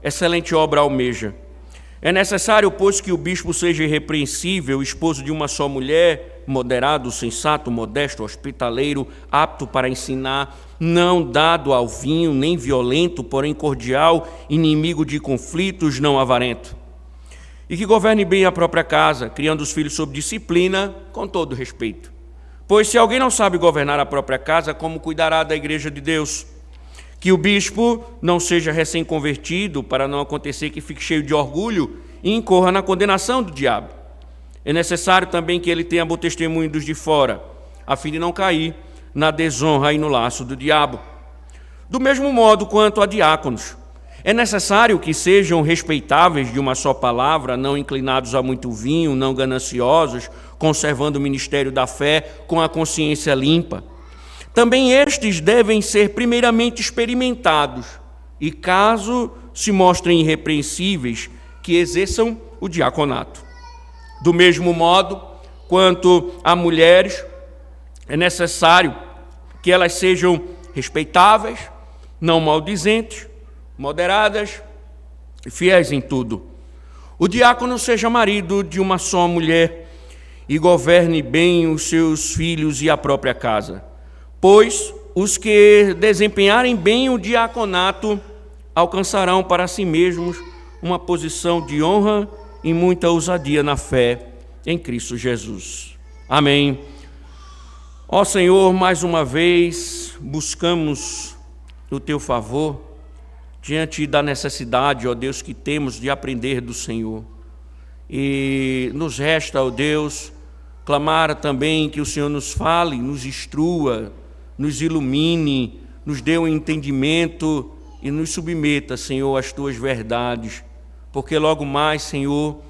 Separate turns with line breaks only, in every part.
excelente obra almeja. É necessário, pois, que o bispo seja irrepreensível, esposo de uma só mulher, moderado, sensato, modesto, hospitaleiro, apto para ensinar, não dado ao vinho, nem violento, porém cordial, inimigo de conflitos, não avarento. E que governe bem a própria casa, criando os filhos sob disciplina, com todo respeito. Pois se alguém não sabe governar a própria casa, como cuidará da igreja de Deus? Que o bispo não seja recém-convertido, para não acontecer que fique cheio de orgulho e incorra na condenação do diabo. É necessário também que ele tenha bom testemunho dos de fora, a fim de não cair na desonra e no laço do diabo. Do mesmo modo quanto a diáconos, é necessário que sejam respeitáveis de uma só palavra, não inclinados a muito vinho, não gananciosos, conservando o ministério da fé com a consciência limpa. Também estes devem ser primeiramente experimentados e, caso se mostrem irrepreensíveis, que exerçam o diaconato. Do mesmo modo, quanto a mulheres, é necessário que elas sejam respeitáveis, não maldizentes, moderadas e fiéis em tudo. O diácono seja marido de uma só mulher e governe bem os seus filhos e a própria casa. Pois os que desempenharem bem o diaconato alcançarão para si mesmos uma posição de honra e muita ousadia na fé em Cristo Jesus. Amém. Ó Senhor, mais uma vez buscamos o Teu favor diante da necessidade, ó Deus, que temos de aprender do Senhor. E nos resta, ó Deus, clamar também que o Senhor nos fale, nos instrua, nos ilumine, nos dê um entendimento e nos submeta, Senhor, às Tuas verdades, porque logo mais, Senhor,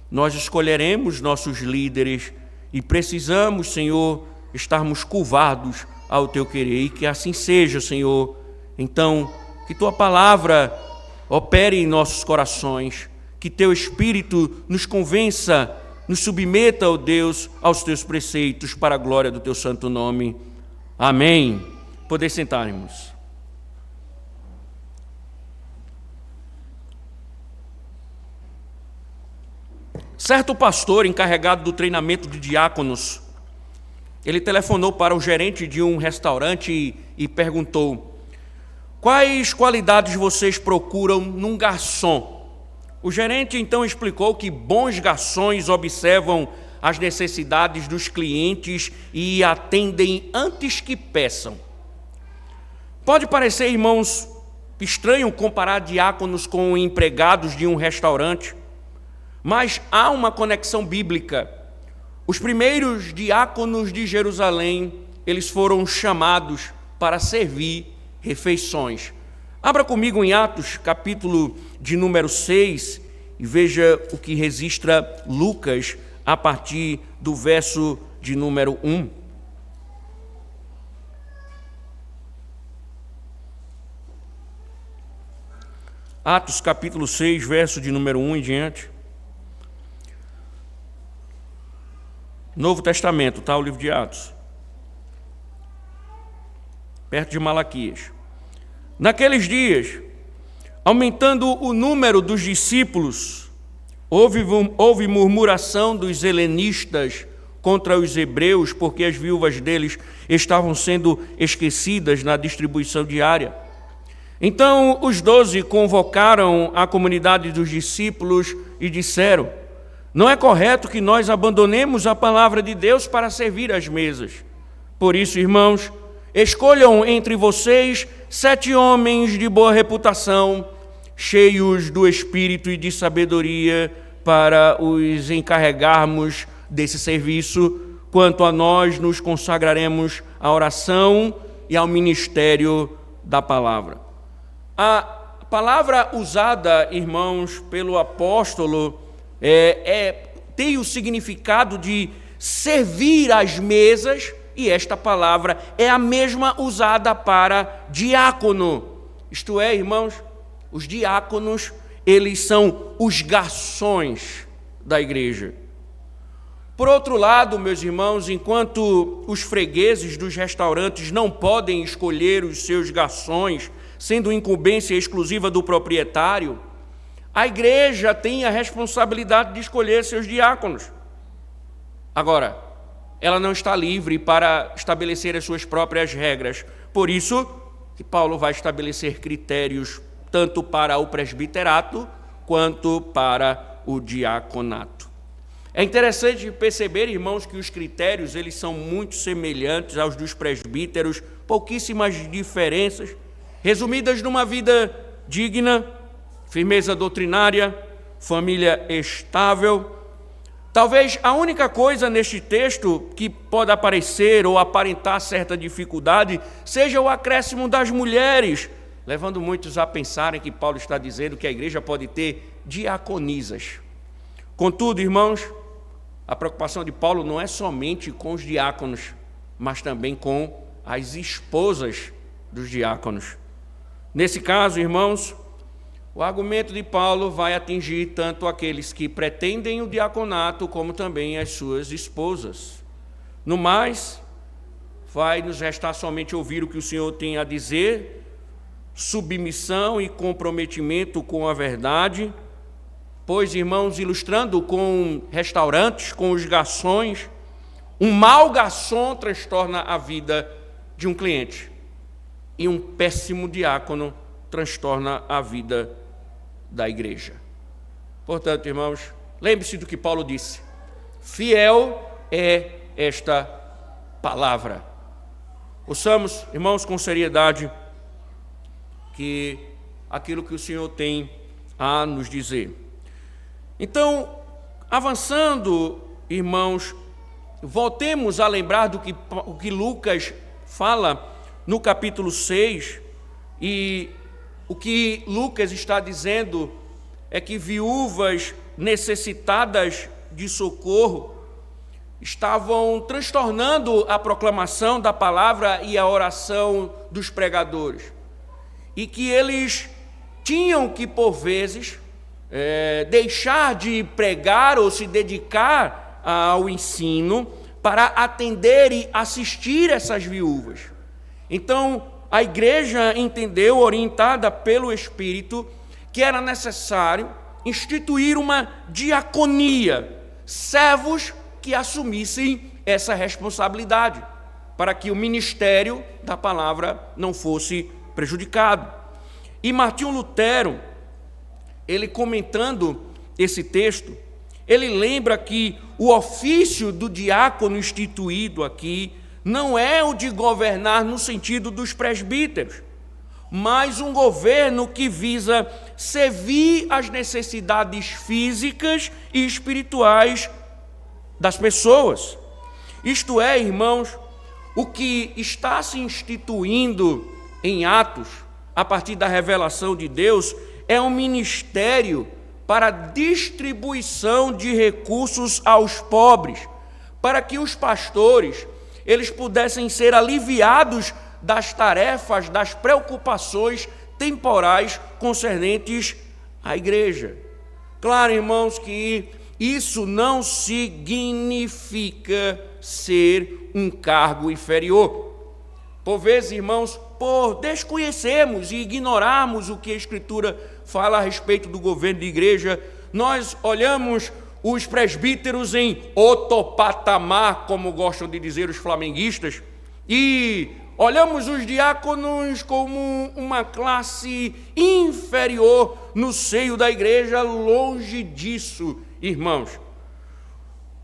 nós escolheremos nossos líderes e precisamos, Senhor, estarmos curvados ao Teu querer, e que assim seja, Senhor. Então, que Tua palavra opere em nossos corações, que Teu Espírito nos convença, nos submeta, ó Deus, aos Teus preceitos, para a glória do Teu santo nome. Amém. Poder sentarmos. Certo pastor encarregado do treinamento de diáconos, ele telefonou para o gerente de um restaurante e perguntou: quais qualidades vocês procuram num garçom? O gerente então explicou que bons garçons observam as necessidades dos clientes e atendem antes que peçam. Pode parecer, irmãos, estranho comparar diáconos com empregados de um restaurante, mas há uma conexão bíblica. Os primeiros diáconos de Jerusalém, eles foram chamados para servir refeições. Abra comigo em Atos, capítulo de número 6, e veja o que registra Lucas a partir do verso de número 1. Atos capítulo 6, verso de número 1 em diante. Novo Testamento, tá? O livro de Atos. Perto de Malaquias. Naqueles dias, aumentando o número dos discípulos, houve murmuração dos helenistas contra os hebreus, porque as viúvas deles estavam sendo esquecidas na distribuição diária. Então os 12 convocaram a comunidade dos discípulos e disseram: não é correto que nós abandonemos a palavra de Deus para servir às mesas. Por isso, irmãos, escolham entre vocês 7 homens de boa reputação, cheios do Espírito e de sabedoria, para os encarregarmos desse serviço. Quanto a nós, nos consagraremos à oração e ao ministério da palavra. A palavra usada, irmãos, pelo apóstolo tem o significado de servir às mesas, e esta palavra é a mesma usada para diácono. Isto é, irmãos, os diáconos, eles são os garçons da igreja. Por outro lado, meus irmãos, enquanto os fregueses dos restaurantes não podem escolher os seus garçons, sendo incumbência exclusiva do proprietário, A igreja tem a responsabilidade de escolher seus diáconos. Agora, ela não está livre para estabelecer as suas próprias regras. Por isso que Paulo vai estabelecer critérios tanto para o presbiterato quanto para o diaconato. É interessante perceber, irmãos, que os critérios eles são muito semelhantes aos dos presbíteros, pouquíssimas diferenças, resumidas numa vida digna, firmeza doutrinária, família estável. Talvez a única coisa neste texto que pode aparecer ou aparentar certa dificuldade seja o acréscimo das mulheres, levando muitos a pensarem que Paulo está dizendo que a igreja pode ter diaconisas. Contudo, irmãos, a preocupação de Paulo não é somente com os diáconos, mas também com as esposas dos diáconos. Nesse caso, irmãos, o argumento de Paulo vai atingir tanto aqueles que pretendem o diaconato, como também as suas esposas. No mais, vai nos restar somente ouvir o que o Senhor tem a dizer, submissão e comprometimento com a verdade, pois, irmãos, ilustrando com restaurantes, com os garçons, um mau garçom transtorna a vida de um cliente e um péssimo diácono transtorna a vida da igreja. Portanto, irmãos, lembre-se do que Paulo disse: fiel é esta palavra. Ouçamos, irmãos, com seriedade que aquilo que o Senhor tem a nos dizer. Então, avançando, irmãos, voltemos a lembrar do que Lucas fala no capítulo 6, e o que Lucas está dizendo é que viúvas necessitadas de socorro estavam transtornando a proclamação da palavra e a oração dos pregadores, e que eles tinham que, por vezes, deixar de pregar ou se dedicar ao ensino para atender e assistir essas viúvas. Então, a igreja entendeu, orientada pelo Espírito, que era necessário instituir uma diaconia, servos que assumissem essa responsabilidade, para que o ministério da palavra não fosse prejudicado. E Martinho Lutero, ele comentando esse texto, ele lembra que o ofício do diácono instituído aqui não é o de governar no sentido dos presbíteros, mas um governo que visa servir às necessidades físicas e espirituais das pessoas. Isto é, irmãos, o que está se instituindo em Atos, a partir da revelação de Deus, é um ministério para distribuição de recursos aos pobres, para que os pastores eles pudessem ser aliviados das tarefas, das preocupações temporais concernentes à igreja. Claro, irmãos, que isso não significa ser um cargo inferior. Por vezes, irmãos, por desconhecermos e ignorarmos o que a Escritura fala a respeito do governo de igreja, nós olhamos os presbíteros em outro patamar, como gostam de dizer os flamenguistas, e olhamos os diáconos como uma classe inferior no seio da igreja. Longe disso, irmãos.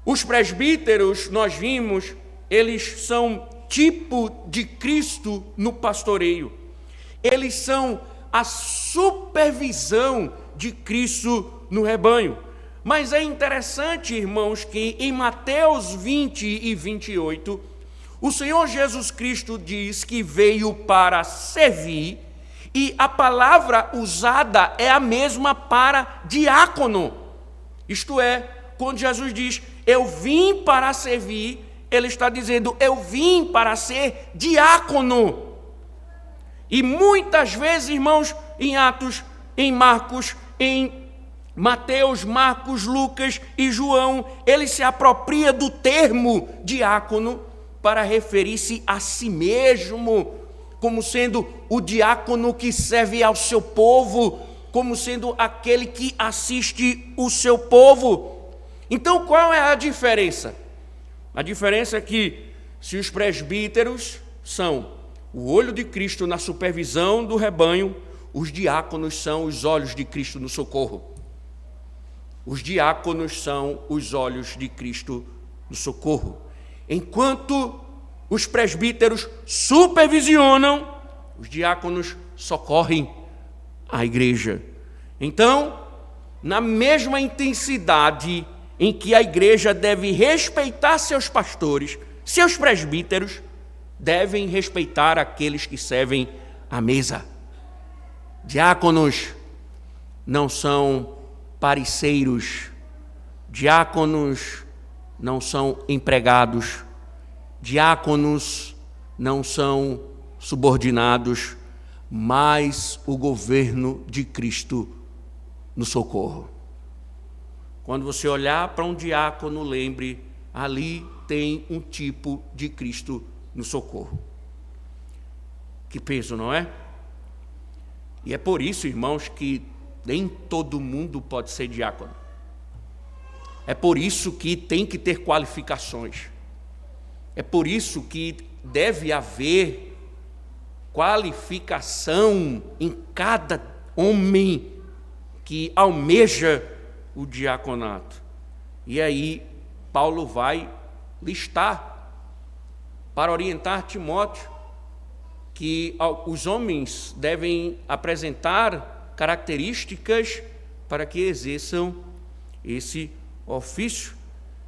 Os presbíteros, nós vimos, eles são tipo de Cristo no pastoreio. Eles são a supervisão de Cristo no rebanho. Mas é interessante, irmãos, que em Mateus 20 e 28, o Senhor Jesus Cristo diz que veio para servir, e a palavra usada é a mesma para diácono. Isto é, quando Jesus diz, eu vim para servir, ele está dizendo, eu vim para ser diácono. E muitas vezes, irmãos, em Atos, em Marcos, em Mateus, Marcos, Lucas e João, ele se apropria do termo diácono para referir-se a si mesmo, como sendo o diácono que serve ao seu povo, como sendo aquele que assiste o seu povo. Então, qual é a diferença? A diferença é que, se os presbíteros são o olho de Cristo na supervisão do rebanho, os diáconos são os olhos de Cristo no socorro. Os diáconos são os olhos de Cristo no socorro. Enquanto os presbíteros supervisionam, os diáconos socorrem a igreja. Então, na mesma intensidade em que a igreja deve respeitar seus pastores, seus presbíteros devem respeitar aqueles que servem à mesa. Diáconos não são parceiros, diáconos não são empregados, diáconos não são subordinados, mas o governo de Cristo no socorro. Quando você olhar para um diácono, lembre, ali tem um tipo de Cristo no socorro. Que peso, não é? E é por isso, irmãos, que nem todo mundo pode ser diácono. É por isso que tem que ter qualificações. É por isso que deve haver qualificação em cada homem que almeja o diaconato. E aí Paulo vai listar para orientar Timóteo que os homens devem apresentar características para que exerçam esse ofício.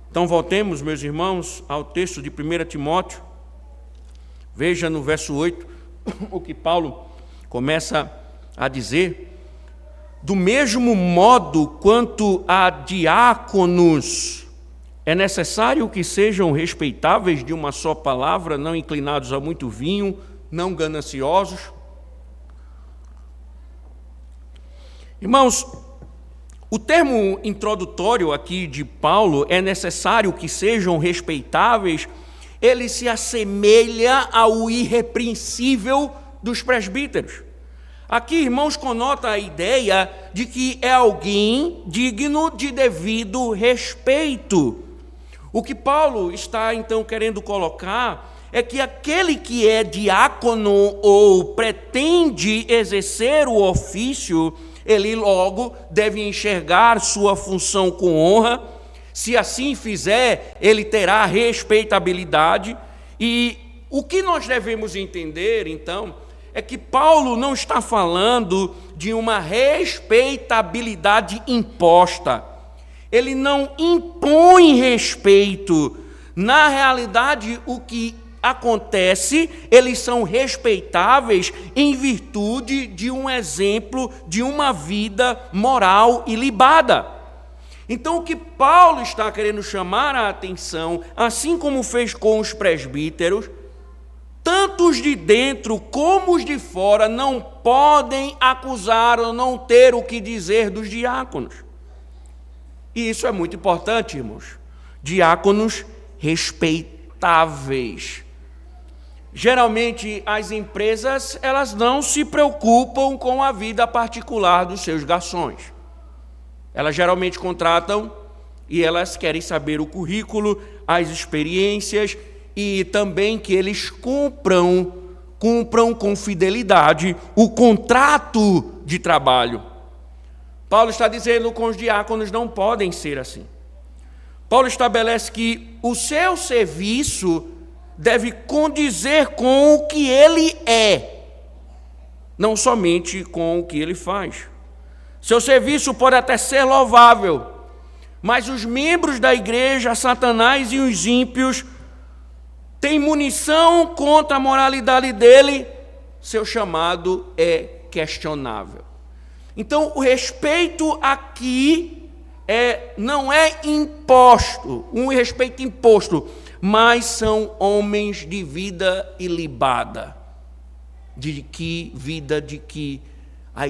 Então voltemos, meus irmãos, ao texto de 1 Timóteo. Veja no verso 8 o que Paulo começa a dizer. Do mesmo modo quanto a diáconos, é necessário que sejam respeitáveis de uma só palavra, não inclinados a muito vinho, não gananciosos. Irmãos, o termo introdutório aqui de Paulo, é necessário que sejam respeitáveis, ele se assemelha ao irrepreensível dos presbíteros. Aqui, irmãos, conota a ideia de que é alguém digno de devido respeito. O que Paulo está, então, querendo colocar é que aquele que é diácono ou pretende exercer o ofício, ele logo deve enxergar sua função com honra. Se assim fizer, ele terá respeitabilidade. E o que nós devemos entender, então, é que Paulo não está falando de uma respeitabilidade imposta. Ele não impõe respeito. Na realidade, o que acontece, eles são respeitáveis em virtude de um exemplo de uma vida moral ilibada. Então, o que Paulo está querendo chamar a atenção, assim como fez com os presbíteros, tanto os de dentro como os de fora não podem acusar ou não ter o que dizer dos diáconos. E isso é muito importante, irmãos. Diáconos respeitáveis. Geralmente, as empresas, elas não se preocupam com a vida particular dos seus garçons. Elas geralmente contratam e elas querem saber o currículo, as experiências e também que eles cumpram com fidelidade o contrato de trabalho. Paulo está dizendo que com os diáconos não podem ser assim. Paulo estabelece que o seu serviço deve condizer com o que ele é, não somente com o que ele faz. Seu serviço pode até ser louvável, mas os membros da igreja, Satanás e os ímpios, têm munição contra a moralidade dele, seu chamado é questionável. Então, o respeito aqui não é imposto, um respeito imposto, mas são homens de vida ilibada, de que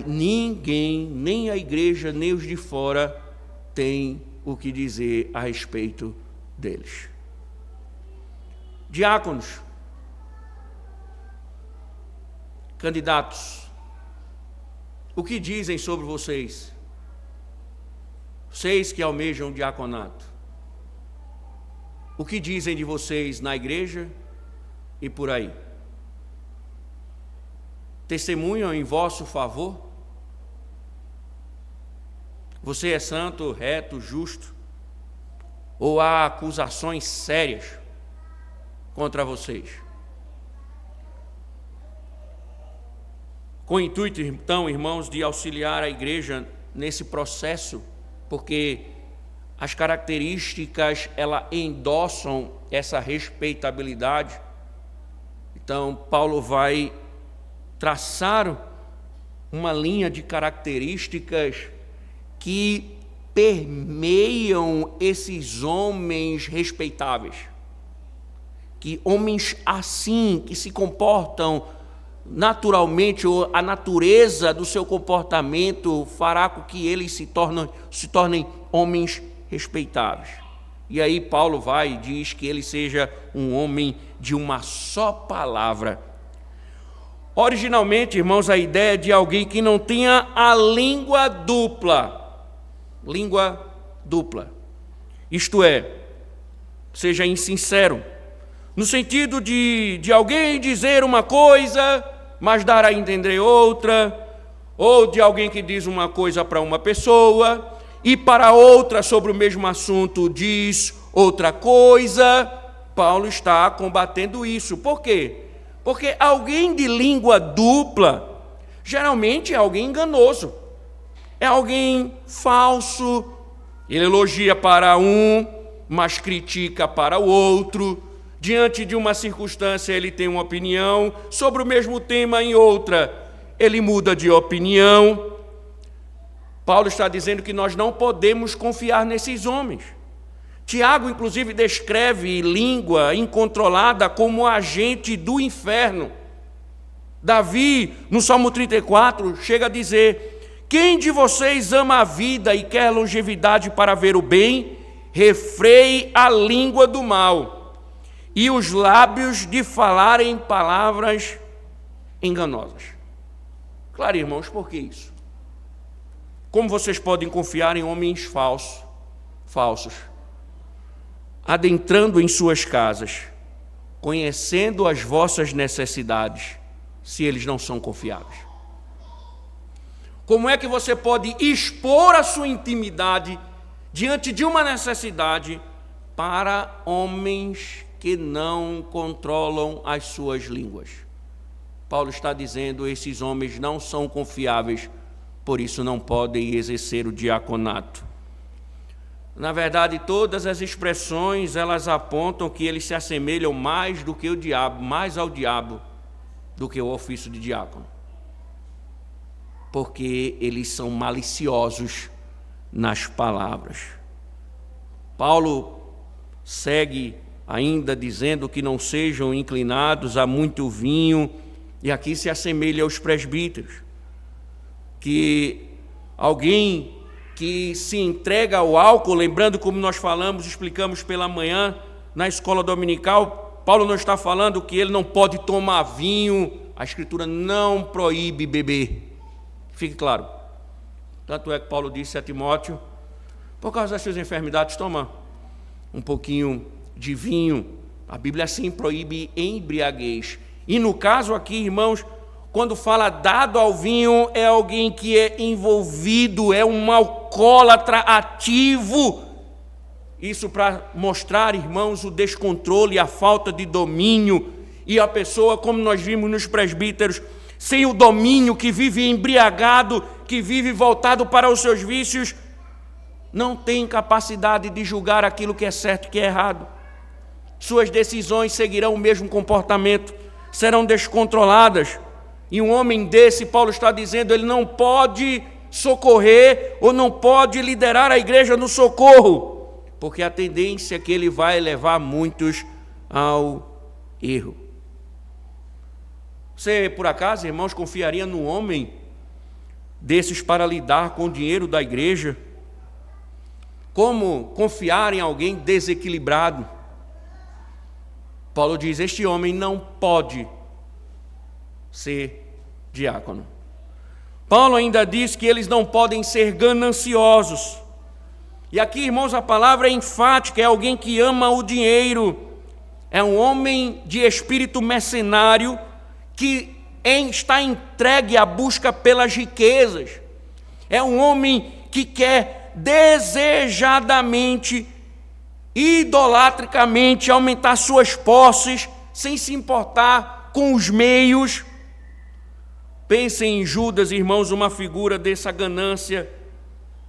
ninguém, nem a igreja, nem os de fora, tem o que dizer a respeito deles. Diáconos, candidatos, O que dizem sobre vocês? Vocês que almejam o diaconato. O que dizem de vocês na igreja e por aí? Testemunham em vosso favor? Você é santo, reto, justo? Ou há acusações sérias contra vocês? Com o intuito, então, irmãos, de auxiliar a igreja nesse processo, porque as características, elas endossam essa respeitabilidade. Então, Paulo vai traçar uma linha de características que permeiam esses homens respeitáveis. Que homens assim, que se comportam naturalmente, ou a natureza do seu comportamento fará com que eles se tornem homens respeitáveis. E aí Paulo vai e diz que ele seja um homem de uma só palavra. Originalmente, irmãos, a ideia de alguém que não tenha a língua dupla. Língua dupla. Isto é, seja insincero. No sentido de alguém dizer uma coisa, mas dar a entender outra, ou de alguém que diz uma coisa para uma pessoa, e para outra sobre o mesmo assunto diz outra coisa. Paulo está combatendo isso. Por quê? Porque alguém de língua dupla, geralmente é alguém enganoso, é alguém falso. Ele elogia para um, mas critica para o outro. Diante de uma circunstância, ele tem uma opinião, sobre o mesmo tema em outra, ele muda de opinião. Paulo está dizendo que nós não podemos confiar nesses homens. Tiago, inclusive, descreve língua incontrolada como agente do inferno. Davi, no Salmo 34, chega a dizer: quem de vocês ama a vida e quer longevidade para ver o bem, refreie a língua do mal e os lábios de falarem palavras enganosas. Claro, irmãos, por que isso? Como vocês podem confiar em homens falsos, adentrando em suas casas, conhecendo as vossas necessidades, se eles não são confiáveis? Como é que você pode expor a sua intimidade diante de uma necessidade para homens que não controlam as suas línguas? Paulo está dizendo: esses homens não são confiáveis, por isso não podem exercer o diaconato. Na verdade, todas as expressões, elas apontam que eles se assemelham mais do que o diabo, mais ao diabo do que o ofício de diácono. Porque eles são maliciosos nas palavras. Paulo segue ainda dizendo que não sejam inclinados a muito vinho, e aqui se assemelha aos presbíteros, que alguém que se entrega ao álcool, lembrando como nós explicamos pela manhã na escola dominical, Paulo não está falando que ele não pode tomar vinho, a Escritura não proíbe beber, fique claro. Tanto é que Paulo disse a Timóteo: por causa das suas enfermidades, toma um pouquinho de vinho. A Bíblia sim proíbe embriaguez. E no caso aqui, irmãos, quando fala dado ao vinho, é alguém que é envolvido, é um alcoólatra ativo. Isso para mostrar, irmãos, o descontrole, a falta de domínio. E a pessoa, como nós vimos nos presbíteros, sem o domínio, que vive embriagado, que vive voltado para os seus vícios, não tem capacidade de julgar aquilo que é certo e que é errado. Suas decisões seguirão o mesmo comportamento, serão descontroladas. E um homem desse, Paulo está dizendo, ele não pode socorrer ou não pode liderar a igreja no socorro, porque a tendência é que ele vai levar muitos ao erro. Você, por acaso, irmãos, confiaria num homem desses para lidar com o dinheiro da igreja? Como confiar em alguém desequilibrado? Paulo diz: este homem não pode ser diácono. Paulo ainda diz que eles não podem ser gananciosos. E aqui, irmãos, a palavra é enfática, é alguém que ama o dinheiro. É um homem de espírito mercenário que está entregue à busca pelas riquezas. É um homem que quer desejadamente, idolatricamente aumentar suas posses, sem se importar com os meios. Pensem em Judas, irmãos, uma figura dessa ganância.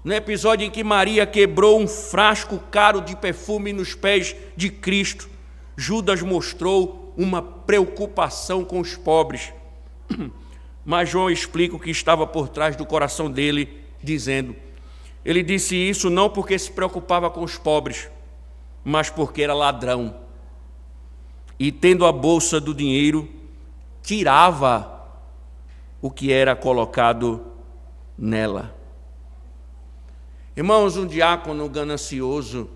No episódio em que Maria quebrou um frasco caro de perfume nos pés de Cristo, Judas mostrou uma preocupação com os pobres. Mas João explica o que estava por trás do coração dele, dizendo: ele disse isso não porque se preocupava com os pobres, mas porque era ladrão. E tendo a bolsa do dinheiro, tirava o que era colocado nela. Irmãos, um diácono ganancioso,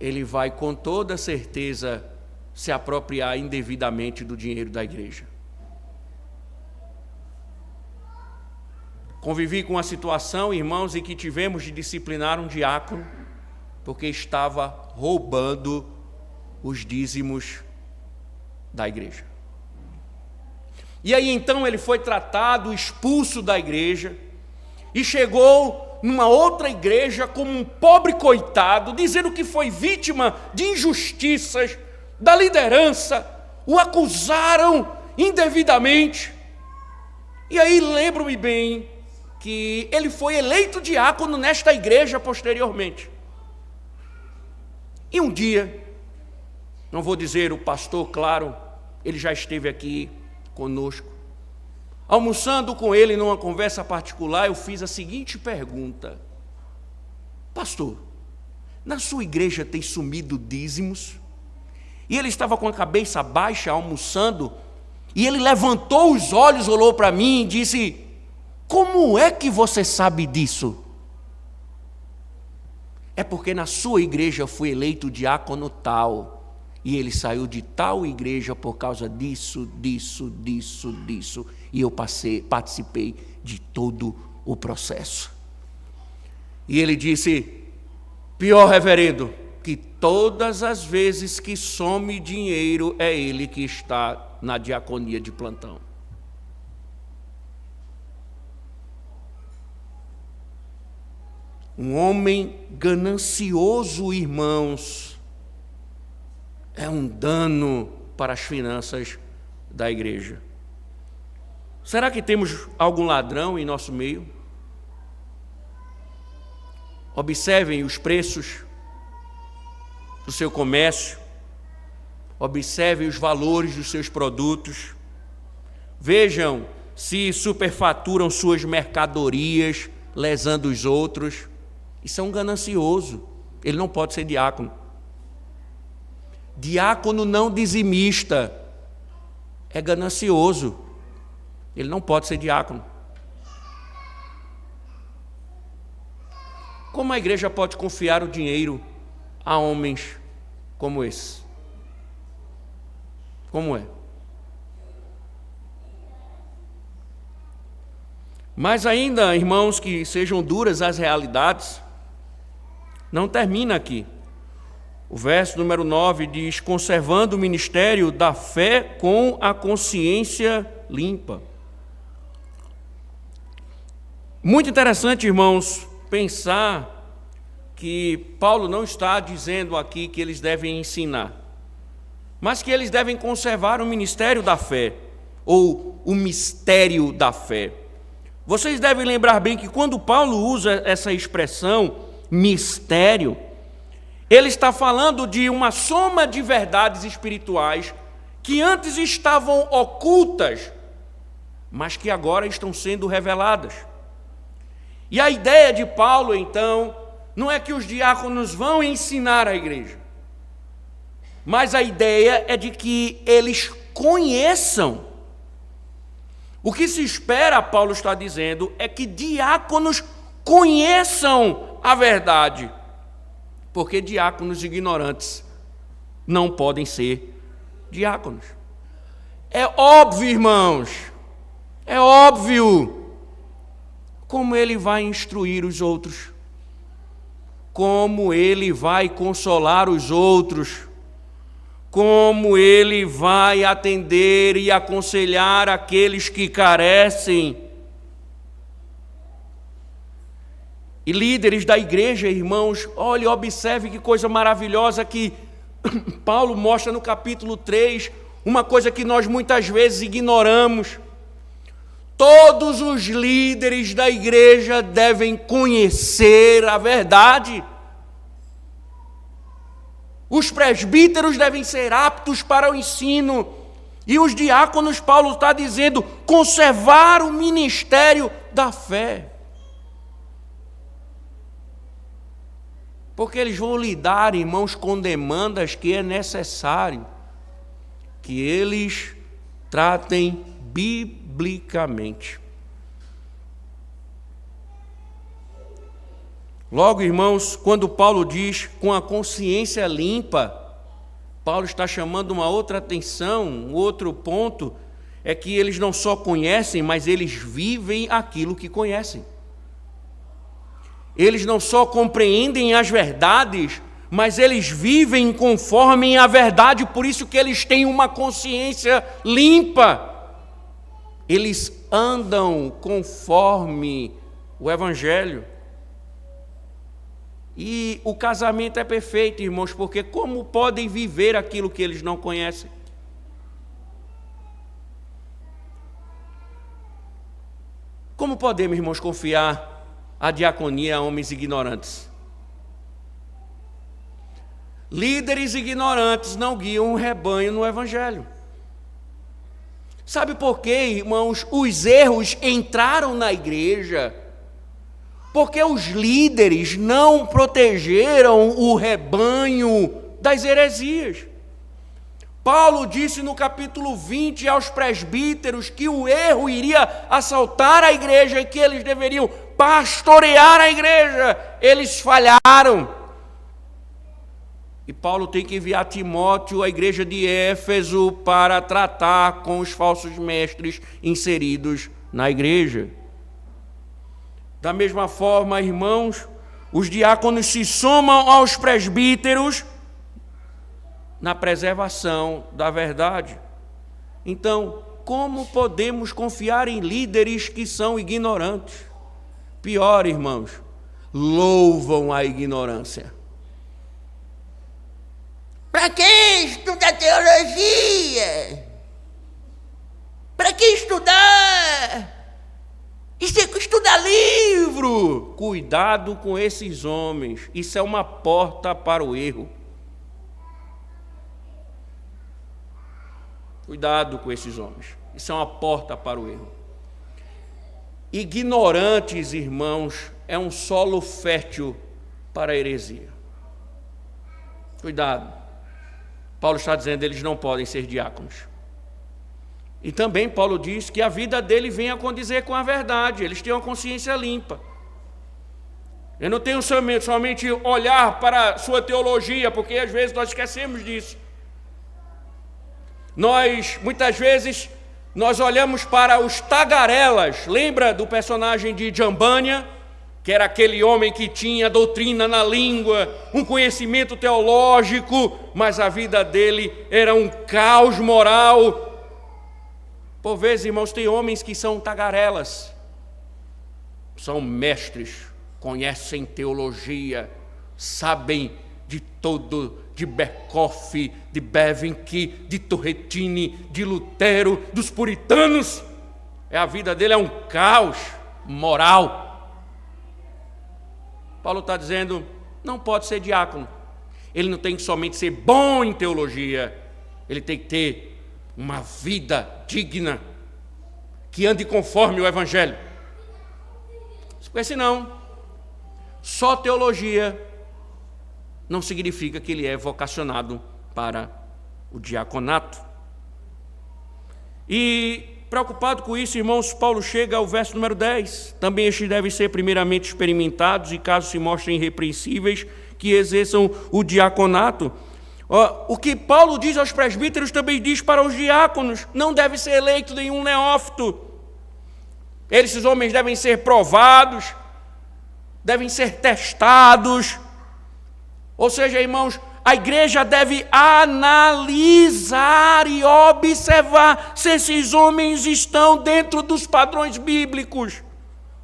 ele vai com toda certeza se apropriar indevidamente do dinheiro da igreja. Convivi com uma situação, irmãos, em que tivemos de disciplinar um diácono porque estava roubando os dízimos da igreja. E aí então ele foi tratado, expulso da igreja, e chegou numa outra igreja como um pobre coitado, dizendo que foi vítima de injustiças da liderança, o acusaram indevidamente. E aí lembro-me bem que ele foi eleito diácono nesta igreja posteriormente. E um dia, não vou dizer o pastor, claro, ele já esteve aqui conosco, almoçando com ele numa conversa particular, eu fiz a seguinte pergunta: pastor, na sua igreja tem sumido dízimos? E ele estava com a cabeça baixa, almoçando, e ele levantou os olhos, olhou para mim e disse: como é que você sabe disso? É porque na sua igreja eu fui eleito diácono tal, e ele saiu de tal igreja por causa disso, e eu participei de todo o processo. E ele disse: pior, reverendo, que todas as vezes que some dinheiro é ele que está na diaconia de plantão. Um homem ganancioso, irmãos, é um dano para as finanças da igreja. Será que temos algum ladrão em nosso meio? Observem os preços do seu comércio, observem os valores dos seus produtos, vejam se superfaturam suas mercadorias, lesando os outros. Isso é um ganancioso, ele não pode ser diácono. Diácono não dizimista é ganancioso, ele não pode ser diácono. Como a igreja pode confiar o dinheiro a homens como esse? Como é? Mas ainda, irmãos, que sejam duras as realidades, não termina aqui. O verso número 9 diz: conservando o ministério da fé com a consciência limpa. Muito interessante, irmãos, pensar que Paulo não está dizendo aqui que eles devem ensinar, mas que eles devem conservar o ministério da fé, ou o mistério da fé. Vocês devem lembrar bem que quando Paulo usa essa expressão, mistério, ele está falando de uma soma de verdades espirituais que antes estavam ocultas, mas que agora estão sendo reveladas. E a ideia de Paulo, então, não é que os diáconos vão ensinar a igreja, mas a ideia é de que eles conheçam. O que se espera, Paulo está dizendo, é que diáconos conheçam a verdade, porque diáconos ignorantes não podem ser diáconos. É óbvio, irmãos, é óbvio como ele vai instruir os outros, como ele vai consolar os outros, como ele vai atender e aconselhar aqueles que carecem. E líderes da igreja, irmãos, olhe, observe que coisa maravilhosa que Paulo mostra no capítulo 3, uma coisa que nós muitas vezes ignoramos. Todos os líderes da igreja devem conhecer a verdade. Os presbíteros devem ser aptos para o ensino. E os diáconos, Paulo está dizendo, conservar o ministério da fé. Porque eles vão lidar, irmãos, com demandas que é necessário que eles tratem biblicamente. Logo, irmãos, quando Paulo diz com a consciência limpa, Paulo está chamando uma outra atenção, um outro ponto, é que eles não só conhecem, mas eles vivem aquilo que conhecem. Eles não só compreendem as verdades, mas eles vivem conforme a verdade, por isso que eles têm uma consciência limpa. Eles andam conforme o Evangelho. E o casamento é perfeito, irmãos, porque como podem viver aquilo que eles não conhecem? Como podemos, irmãos, confiar a diaconia a homens ignorantes? Líderes ignorantes não guiam um rebanho no Evangelho. Sabe por quê, irmãos? Os erros entraram na igreja porque os líderes não protegeram o rebanho das heresias. Paulo disse no capítulo 20 aos presbíteros que o erro iria assaltar a igreja e que eles deveriam pastorear a igreja. Eles falharam. E Paulo tem que enviar Timóteo à igreja de Éfeso para tratar com os falsos mestres inseridos na igreja. Da mesma forma, irmãos, os diáconos se somam aos presbíteros na preservação da verdade. Então, como podemos confiar em líderes que são ignorantes? Pior, irmãos, louvam a ignorância. Para que estudar teologia? Para que estudar? Isso é estudar livro. Cuidado com esses homens. Isso é uma porta para o erro. Cuidado com esses homens. Isso é uma porta para o erro. Ignorantes, irmãos, é um solo fértil para a heresia. Cuidado. Paulo está dizendo que eles não podem ser diáconos. E também Paulo diz que a vida dele vem a condizer com a verdade. Eles têm uma consciência limpa. Eu não tenho somente olhar para a sua teologia, porque às vezes nós esquecemos disso. Muitas vezes, nós olhamos para os tagarelas. Lembra do personagem de Jambânia? Que era aquele homem que tinha doutrina na língua, um conhecimento teológico, mas a vida dele era um caos moral. Por vezes, irmãos, tem homens que são tagarelas, são mestres, conhecem teologia, sabem de todo, de Berkoff, de Bavinck, de Turretini, de Lutero, dos puritanos. A vida dele é um caos moral. Paulo está dizendo, não pode ser diácono. Ele não tem que somente ser bom em teologia, ele tem que ter uma vida digna, que ande conforme o Evangelho. Porque senão, só teologia não significa que ele é vocacionado para o diaconato. E, preocupado com isso, irmãos, Paulo chega ao verso número 10. Também estes devem ser primeiramente experimentados e, caso se mostrem irrepreensíveis, que exerçam o diaconato. O que Paulo diz aos presbíteros também diz para os diáconos: não deve ser eleito nenhum neófito. Esses homens devem ser provados, devem ser testados. Ou seja, irmãos, a igreja deve analisar e observar se esses homens estão dentro dos padrões bíblicos.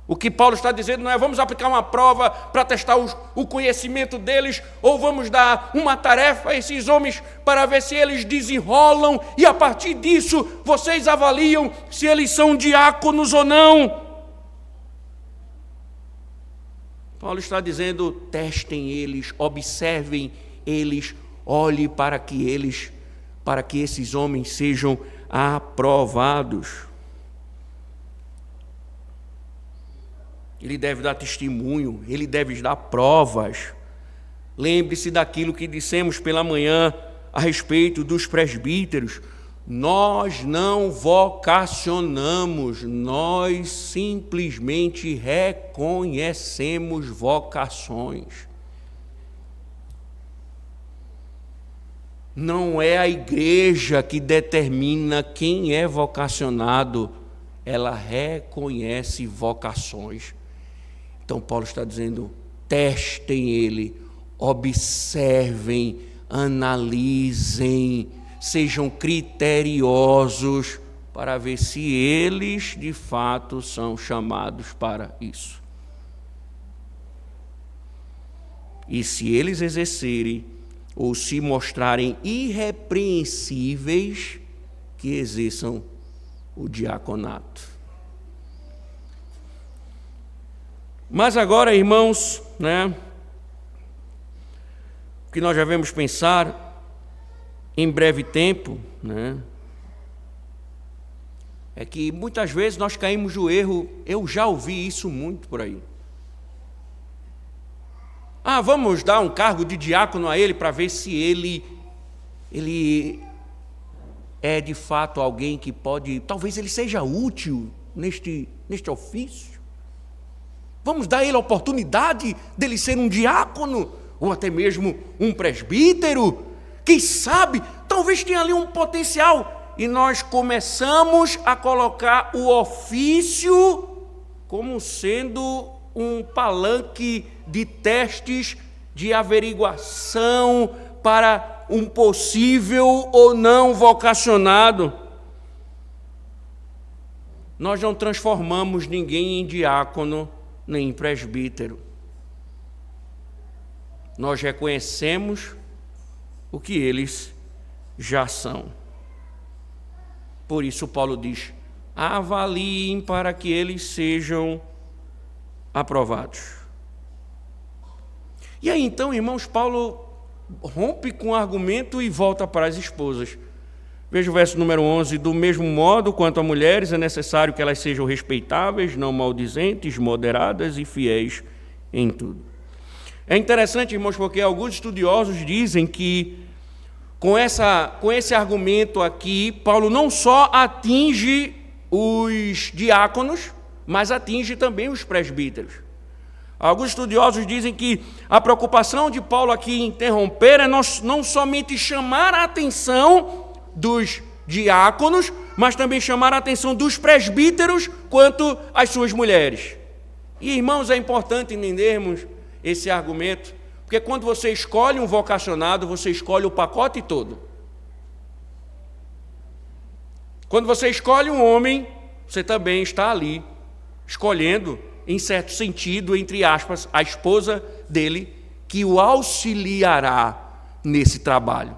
O que Paulo está dizendo não é vamos aplicar uma prova para testar o conhecimento deles, ou vamos dar uma tarefa a esses homens para ver se eles desenrolam, e a partir disso vocês avaliam se eles são diáconos ou não. Paulo está dizendo: testem eles, observem eles, olhe para que esses homens sejam aprovados. Ele deve dar testemunho, ele deve dar provas. Lembre-se daquilo que dissemos pela manhã a respeito dos presbíteros. Nós não vocacionamos, nós simplesmente reconhecemos vocações. Não é a igreja que determina quem é vocacionado, ela reconhece vocações. Então Paulo está dizendo: testem ele, observem, analisem, sejam criteriosos para ver se eles de fato são chamados para isso. E se eles exercerem ou se mostrarem irrepreensíveis, que exerçam o diaconato. Mas agora, irmãos, o que nós devemos pensar em breve tempo, é que muitas vezes nós caímos no erro. Eu já ouvi isso muito por aí. Vamos dar um cargo de diácono a ele para ver se ele é de fato alguém que pode, talvez ele seja útil neste ofício. Vamos dar a ele a oportunidade dele ser um diácono, ou até mesmo um presbítero. Quem sabe, talvez tenha ali um potencial. E nós começamos a colocar o ofício como sendo um palanque de testes, de averiguação para um possível ou não vocacionado. Nós não transformamos ninguém em diácono nem em presbítero. Nós reconhecemos o que eles já são. Por isso Paulo diz: avaliem para que eles sejam aprovados. E aí então, irmãos, Paulo rompe com o argumento e volta para as esposas. Veja o verso número 11. Do mesmo modo, quanto a mulheres, é necessário que elas sejam respeitáveis, não maldizentes, moderadas e fiéis em tudo. É interessante, irmãos, porque alguns estudiosos dizem que com esse argumento aqui, Paulo não só atinge os diáconos, mas atinge também os presbíteros. Alguns estudiosos dizem que a preocupação de Paulo aqui em interromper é não somente chamar a atenção dos diáconos, mas também chamar a atenção dos presbíteros quanto às suas mulheres. E, irmãos, é importante entendermos esse argumento, porque quando você escolhe um vocacionado, você escolhe o pacote todo. Quando você escolhe um homem, você também está ali escolhendo, em certo sentido, entre aspas, a esposa dele, que o auxiliará nesse trabalho.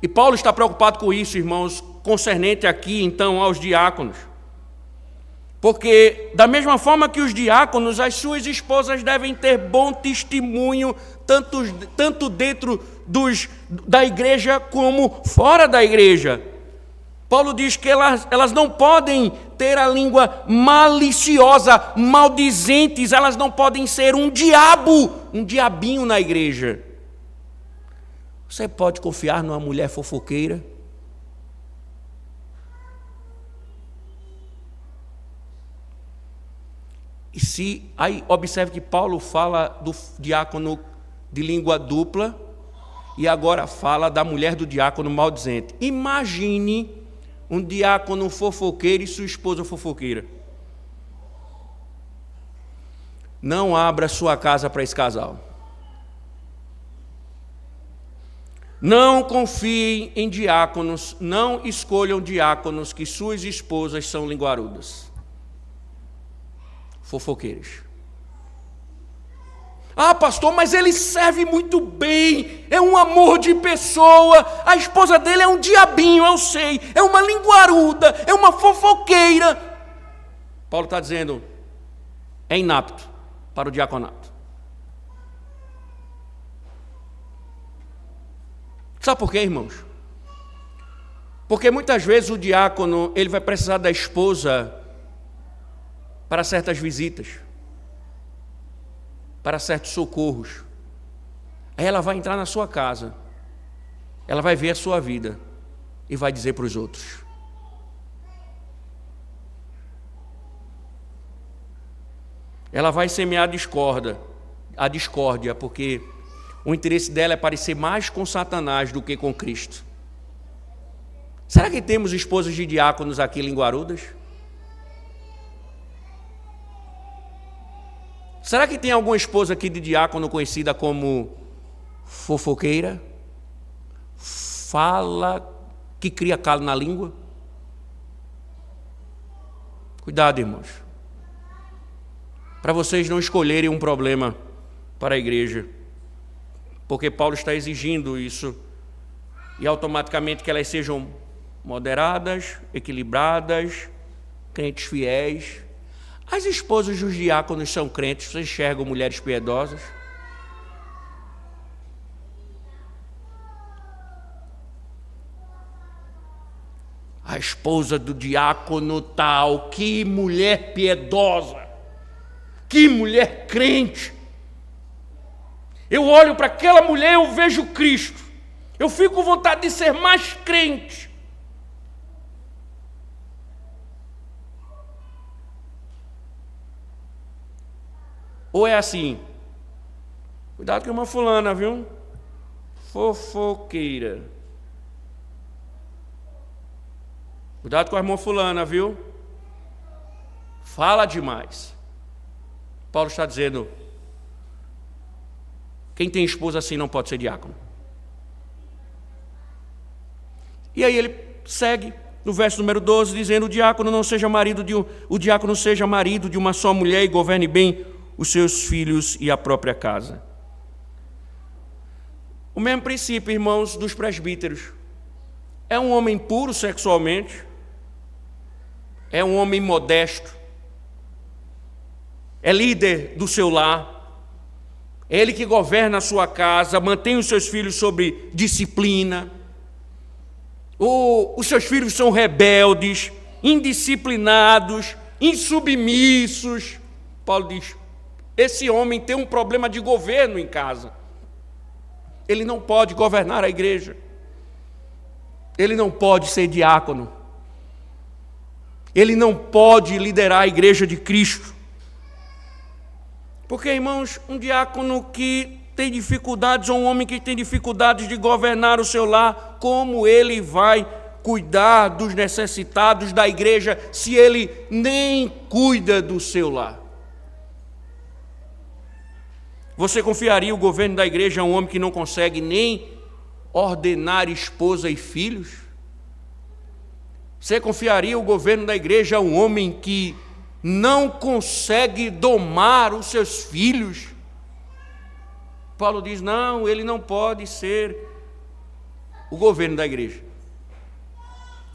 E Paulo está preocupado com isso, irmãos, concernente aqui, então, aos diáconos. Porque, da mesma forma que os diáconos, as suas esposas devem ter bom testemunho, tanto dentro da igreja como fora da igreja. Paulo diz que elas não podem ter a língua maliciosa, maldizentes, elas não podem ser um diabinho na igreja. Você pode confiar numa mulher fofoqueira? Aí observe que Paulo fala do diácono de língua dupla, e agora fala da mulher do diácono maldizente. Imagine um diácono fofoqueiro e sua esposa fofoqueira. Não abra sua casa para esse casal. Não confiem em diáconos, não escolham diáconos que suas esposas são linguarudas, fofoqueiras. Ah, pastor, mas ele serve muito bem, é um amor de pessoa, a esposa dele é um diabinho, eu sei, é uma linguaruda, é uma fofoqueira. Paulo está dizendo, é inapto para o diaconato. Sabe por quê, irmãos? Porque muitas vezes o diácono ele vai precisar da esposa para certas visitas, para certos socorros. Aí ela vai entrar na sua casa, ela vai ver a sua vida e vai dizer para os outros. Ela vai semear a discórdia, porque o interesse dela é parecer mais com Satanás do que com Cristo. Será que temos esposas de diáconos aqui linguarudas? Será que tem alguma esposa aqui de diácono conhecida como fofoqueira? Fala que cria calo na língua? Cuidado, irmãos, para vocês não escolherem um problema para a igreja, porque Paulo está exigindo isso, e automaticamente que elas sejam moderadas, equilibradas, crentes fiéis. As esposas dos diáconos são crentes, vocês enxergam mulheres piedosas? A esposa do diácono tal, que mulher piedosa, que mulher crente. Eu olho para aquela mulher, eu vejo Cristo. Eu fico com vontade de ser mais crente. Ou é assim? Cuidado com uma fulana, viu? Fofoqueira. Cuidado com a irmã fulana, viu? Fala demais. Paulo está dizendo, quem tem esposa assim não pode ser diácono. E aí ele segue no verso número 12, dizendo, o diácono seja marido de uma só mulher e governe bem os seus filhos e a própria casa. O mesmo princípio, irmãos, dos presbíteros. É um homem puro sexualmente, é um homem modesto, é líder do seu lar, é ele que governa a sua casa, mantém os seus filhos sob disciplina. Os seus filhos são rebeldes, indisciplinados, insubmissos. Paulo diz, esse homem tem um problema de governo em casa. Ele não pode governar a igreja. Ele não pode ser diácono. Ele não pode liderar a igreja de Cristo. Porque, irmãos, um diácono que tem dificuldades, ou um homem que tem dificuldades de governar o seu lar, como ele vai cuidar dos necessitados da igreja se ele nem cuida do seu lar? Você confiaria o governo da igreja a um homem que não consegue nem ordenar esposa e filhos? Você confiaria o governo da igreja a um homem que não consegue domar os seus filhos? Paulo diz, não, ele não pode ser o governo da igreja.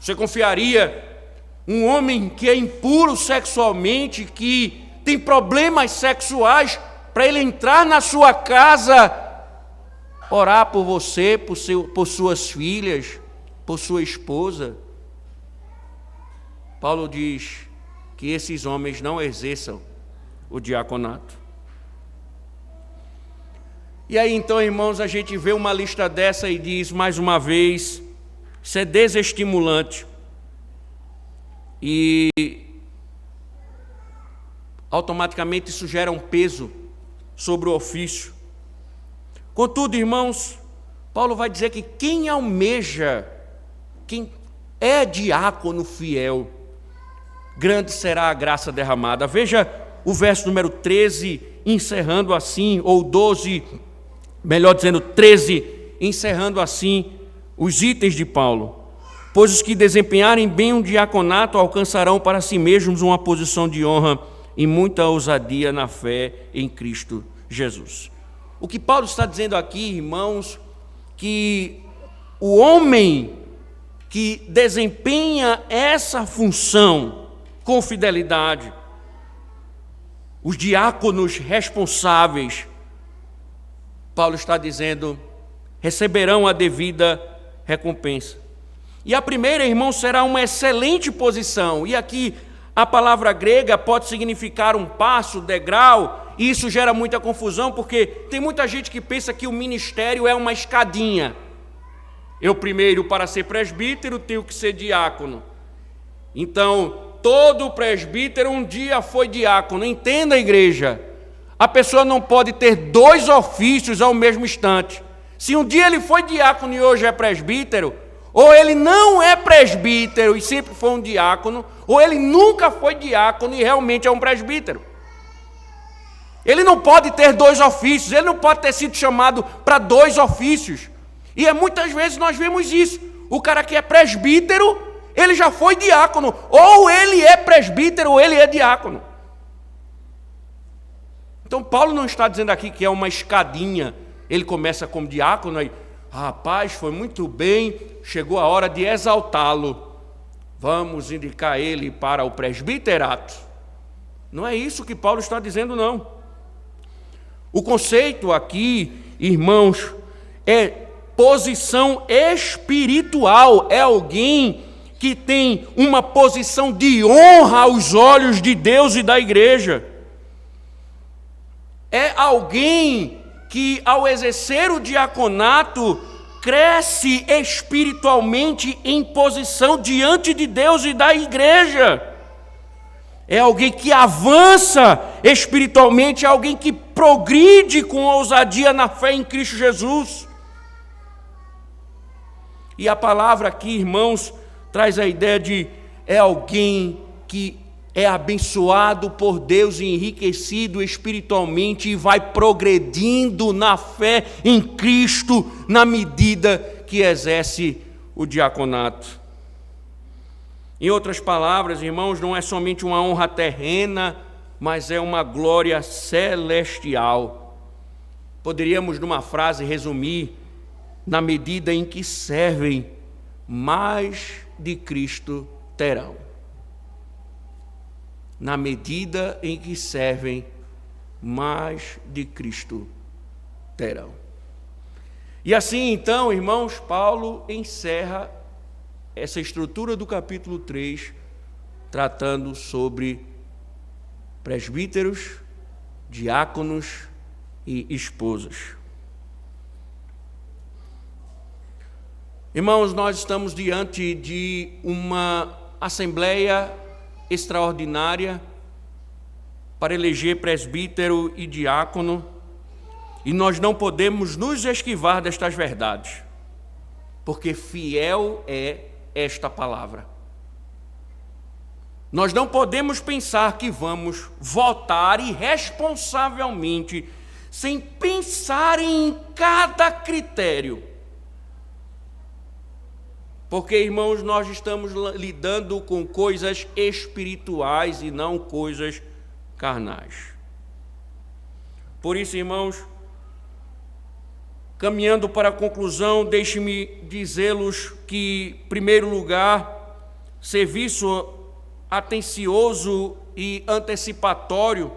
Você confiaria um homem que é impuro sexualmente, que tem problemas sexuais, para ele entrar na sua casa, orar por você, por suas filhas, por sua esposa? Paulo diz que esses homens não exerçam o diaconato. E aí então, irmãos, a gente vê uma lista dessa e diz, mais uma vez, isso é desestimulante. E automaticamente isso gera um peso sobre o ofício. Contudo, irmãos, Paulo vai dizer que quem almeja, quem é diácono fiel, grande será a graça derramada. Veja o verso número 13, encerrando assim, ou 12, melhor dizendo, 13, encerrando assim os itens de Paulo. Pois os que desempenharem bem um diaconato alcançarão para si mesmos uma posição de honra e muita ousadia na fé em Cristo Jesus. O que Paulo está dizendo aqui, irmãos, que o homem que desempenha essa função com fidelidade, os diáconos responsáveis, Paulo está dizendo, receberão a devida recompensa. E a primeira, irmão, será uma excelente posição. E aqui a palavra grega pode significar um passo, degrau, e isso gera muita confusão, porque tem muita gente que pensa que o ministério é uma escadinha. Eu primeiro, para ser presbítero, tenho que ser diácono. Então, todo presbítero um dia foi diácono. Entenda, igreja, a pessoa não pode ter dois ofícios ao mesmo instante. Se um dia ele foi diácono e hoje é presbítero, ou ele não é presbítero e sempre foi um diácono, ou ele nunca foi diácono e realmente é um presbítero. Ele não pode ter dois ofícios, ele não pode ter sido chamado para dois ofícios. E muitas vezes nós vemos isso. O cara que é presbítero, ele já foi diácono, ou ele é presbítero ou ele é diácono. Então Paulo não está dizendo aqui que é uma escadinha. Ele começa como diácono aí, rapaz, foi muito bem, chegou a hora de exaltá-lo. Vamos indicar ele para o presbiterato. Não é isso que Paulo está dizendo, não. O conceito aqui, irmãos, é posição espiritual. É alguém que tem uma posição de honra aos olhos de Deus e da igreja. É alguém que, ao exercer o diaconato, cresce espiritualmente em posição diante de Deus e da igreja. É alguém que avança espiritualmente, é alguém que progride com ousadia na fé em Cristo Jesus. E a palavra aqui, irmãos, traz a ideia de é alguém que é abençoado por Deus e enriquecido espiritualmente e vai progredindo na fé em Cristo na medida que exerce o diaconato. Em outras palavras, irmãos, não é somente uma honra terrena, mas é uma glória celestial. Poderíamos, numa frase, resumir: na medida em que servem, mais de Cristo terão. Na medida em que servem, mais de Cristo terão. E assim, então, irmãos, Paulo encerra essa estrutura do capítulo 3, tratando sobre presbíteros, diáconos e esposas. Irmãos, nós estamos diante de uma assembleia extraordinária para eleger presbítero e diácono, e nós não podemos nos esquivar destas verdades, porque fiel é esta palavra. Nós não podemos pensar que vamos votar irresponsavelmente, sem pensar em cada critério. Porque, irmãos, nós estamos lidando com coisas espirituais e não coisas carnais. Por isso, irmãos, caminhando para a conclusão, deixe-me dizê-los que, em primeiro lugar, serviço atencioso e antecipatório,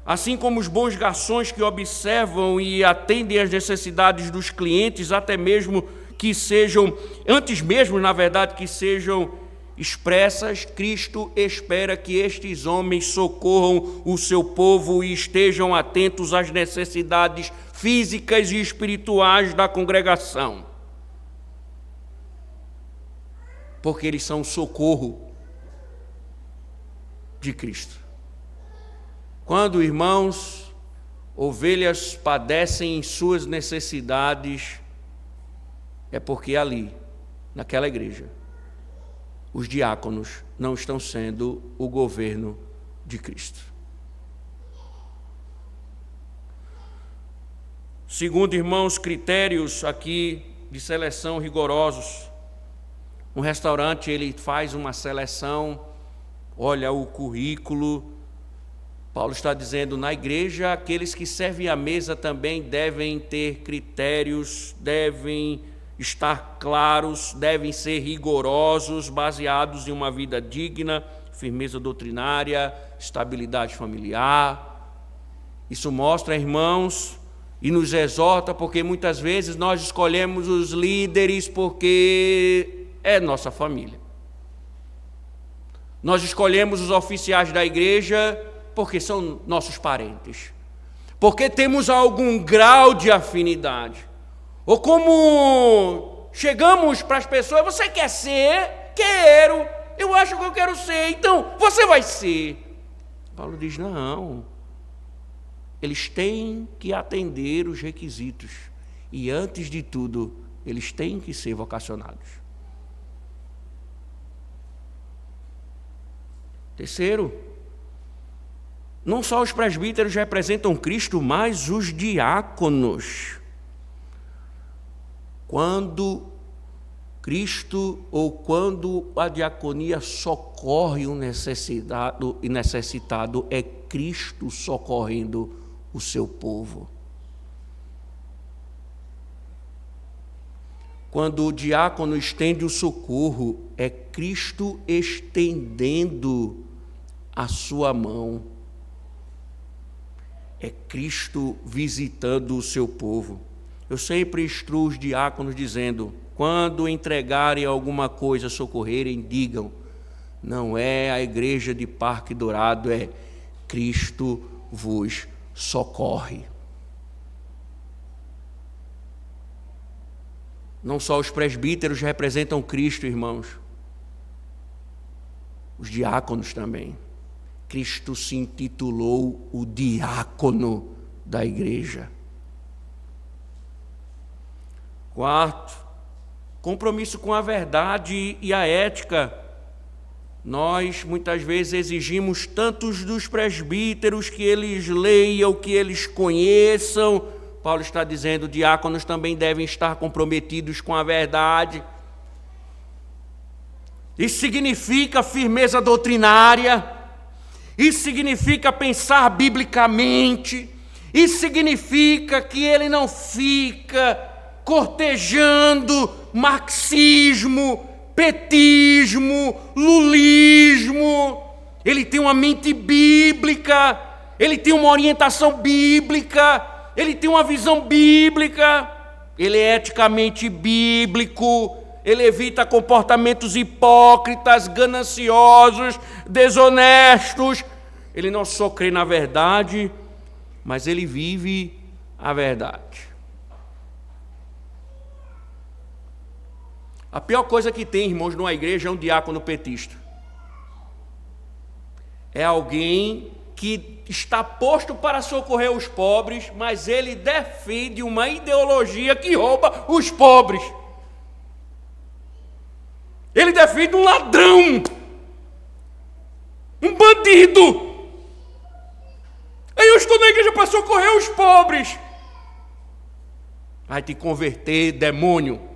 assim como os bons garçons que observam e atendem às necessidades dos clientes, até mesmo que sejam, antes mesmo, na verdade, que sejam expressas, Cristo espera que estes homens socorram o seu povo e estejam atentos às necessidades físicas e espirituais da congregação. Porque eles são o socorro de Cristo. Quando, irmãos, ovelhas padecem em suas necessidades, é porque ali, naquela igreja, os diáconos não estão sendo o governo de Cristo. Segundo, irmãos, critérios aqui de seleção rigorosos. Um restaurante, ele faz uma seleção, olha o currículo. Paulo está dizendo, na igreja, aqueles que servem à mesa também devem ter critérios, devem estar claros, devem ser rigorosos, baseados em uma vida digna, firmeza doutrinária, estabilidade familiar. Isso mostra, irmãos, e nos exorta, porque muitas vezes nós escolhemos os líderes porque é nossa família. Nós escolhemos os oficiais da igreja porque são nossos parentes, porque temos algum grau de afinidade. Ou como chegamos para as pessoas, você quer ser? Quero, eu acho que eu quero ser, então você vai ser. Paulo diz, não, eles têm que atender os requisitos, e antes de tudo, eles têm que ser vocacionados. Terceiro, não só os presbíteros representam Cristo, mas os diáconos. Quando Cristo ou quando a diaconia socorre o necessitado, é Cristo socorrendo o seu povo. Quando o diácono estende o socorro, é Cristo estendendo a sua mão. É Cristo visitando o seu povo. Eu sempre instruo os diáconos dizendo, quando entregarem alguma coisa, socorrerem, digam, não é a igreja de Parque Dourado, é Cristo vos socorre. Não só os presbíteros representam Cristo, irmãos, os diáconos também. Cristo se intitulou o diácono da igreja. Quarto, compromisso com a verdade e a ética. Nós, muitas vezes, exigimos tantos dos presbíteros que eles leiam, que eles conheçam. Paulo está dizendo, diáconos também devem estar comprometidos com a verdade. Isso significa firmeza doutrinária, isso significa pensar biblicamente, isso significa que ele não fica cortejando marxismo, petismo, lulismo. Ele tem uma mente bíblica, ele tem uma orientação bíblica, ele tem uma visão bíblica, ele é eticamente bíblico, ele evita comportamentos hipócritas, gananciosos, desonestos. Ele não só crê na verdade, mas ele vive a verdade. A pior coisa que tem, irmãos, numa igreja é um diácono petista. É alguém que está posto para socorrer os pobres, mas ele defende uma ideologia que rouba os pobres. Ele defende um ladrão, um bandido. Aí eu estou na igreja para socorrer os pobres. Vai te converter, demônio.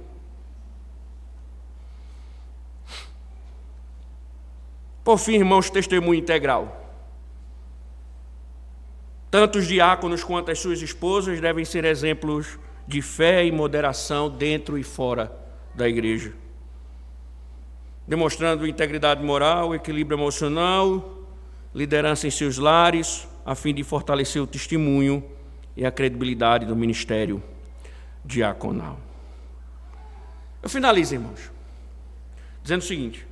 Por fim, irmãos, testemunho integral. Tanto os diáconos quanto as suas esposas devem ser exemplos de fé e moderação dentro e fora da igreja, demonstrando integridade moral, equilíbrio emocional, liderança em seus lares, a fim de fortalecer o testemunho e a credibilidade do ministério diaconal. Eu finalizo, irmãos, dizendo o seguinte: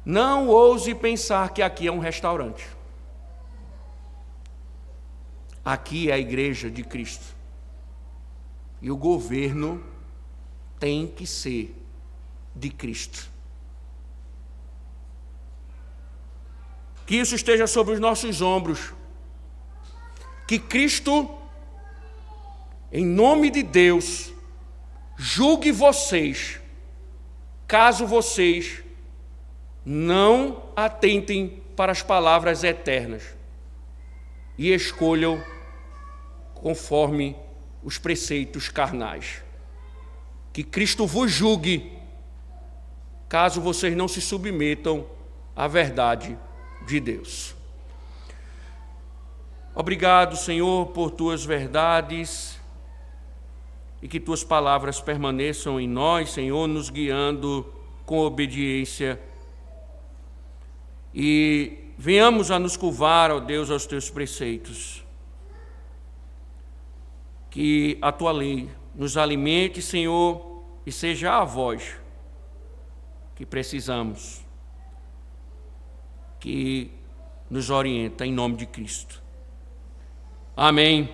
não ouse pensar que aqui é um restaurante. Aqui é a igreja de Cristo. E o governo tem que ser de Cristo. Que isso esteja sobre os nossos ombros. Que Cristo, em nome de Deus, julgue vocês, caso vocês não atentem para as palavras eternas e escolham conforme os preceitos carnais. Que Cristo vos julgue, caso vocês não se submetam à verdade de Deus. Obrigado, Senhor, por tuas verdades e que tuas palavras permaneçam em nós, Senhor, nos guiando com obediência e venhamos a nos curvar, ó Deus, aos teus preceitos. Que a tua lei nos alimente, Senhor, e seja a voz que precisamos, que nos orienta em nome de Cristo. Amém.